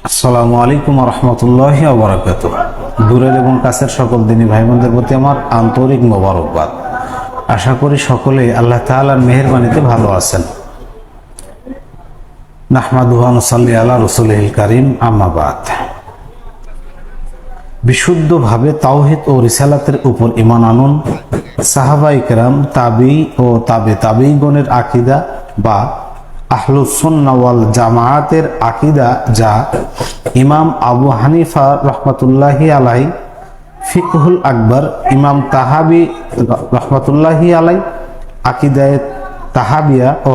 আসসালামু আলাইকুম রহমতুল্লাহি ওয়া বারাকাতুহু। দূরের এবং কাছের সকল দিনী ভাই বোনদের প্রতি আমার আন্তরিক মোবারকবাদ। আশা করি সকলেই আল্লাহ তাআলার মেহেরবানিতে ভালো আছেন। নাহমাদুহু ওয়া নুসাল্লি আলা রাসূলিল কারীম, আম্মা বাদ। বিশুদ্ধভাবে তাওহীদ ও রিসালাতের উপর ঈমান আনুন। সাহাবায়ে কেরাম, তাবী ও তাবেঈগণের আকীদা বা আহলুস সুন্নাহ ওয়াল জামাআতের আকীদা, যা ইমাম আবু হানিফা রহমাতুল্লাহি আলাইহি ফিকহুল আকবর, ইমাম তাহাবী রহমাতুল্লাহি আলাইহি আকীদায়ে তাহাবিয়া ও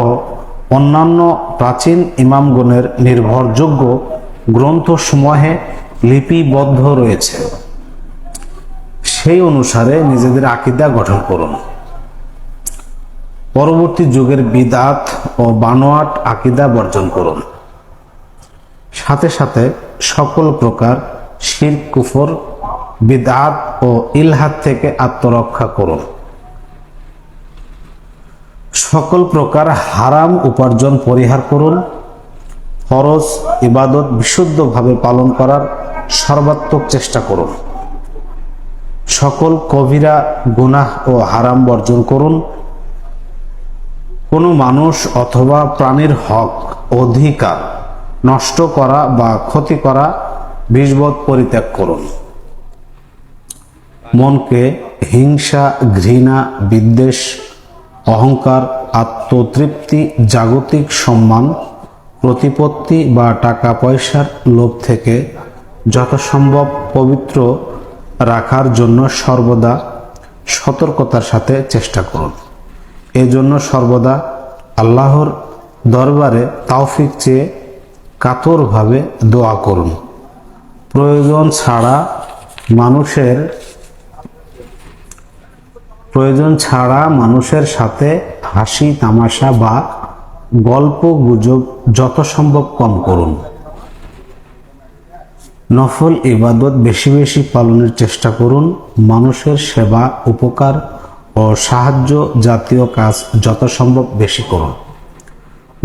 অন্যান্য প্রাচীন ইমামগণের নির্ভরযোগ্য গ্রন্থসমূহে লিপিবদ্ধ রয়েছে। সেই অনুসারে নিজেদের আকীদা গঠন করুন। পরবর্তী যুগের বিদআত ও বানোয়াট আকীদা বর্জন করুন। সাথে সাথে সকল প্রকার শিরক, কুফর, বিদআত ও ইলহাদ থেকে আত্মরক্ষা করুন। সকল প্রকার হারাম উপার্জন পরিহার করুন। ফরজ ইবাদত বিশুদ্ধভাবে পালন করার সর্বাত্মক চেষ্টা করুন। সকল কবিরা গুনাহ ও হারাম বর্জন করুন। কোনো মানুষ অথবা প্রাণীর হক অধিকার নষ্ট করা বা ক্ষতি করা বিষবৎ পরিত্যাগ করুন। মনকে হিংসা, ঘৃণা, বিদ্বেষ, অহংকার, আত্মতৃপ্তি, জাগতিক সম্মান, প্রতিপত্তি বা টাকা পয়সার লোভ থেকে যথাসম্ভব পবিত্র রাখার জন্য সর্বদা সতর্কতার সাথে চেষ্টা করুন। এজন্য সর্বদা আল্লাহর দরবারে তৌফিক চেয়ে কাতরভাবে দোয়া করুন। প্রয়োজন ছাড়া মানুষের সাথে হাসি তামাশা বা গল্প গুজব যত সম্ভব কম করুন। নফল ইবাদত বেশি বেশি পালনের চেষ্টা করুন। মানুষের সেবা, উপকার ও সাহায্য জাতীয় কাজ যত সম্ভব বেশি করুন।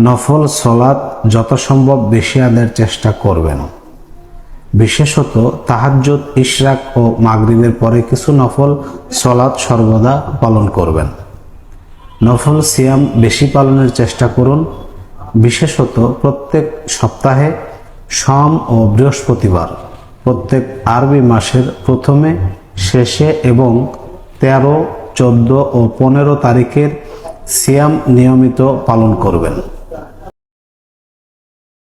নফল সলাত যত সম্ভব বেশি আদায়ের চেষ্টা করবেন। বিশেষত তাহাজ্জুদ, ইশরাক ও মাগরিবের পরে কিছু নফল সলাত সর্বদা পালন করবেন। নফল সিয়াম বেশি পালনের চেষ্টা করুন। বিশেষত প্রত্যেক সপ্তাহে সোম ও বৃহস্পতিবার, প্রত্যেক আরবি মাসের প্রথমে, শেষে এবং 13, 14 ও 15 তারিখের সিয়াম নিয়মিত পালন করবেন।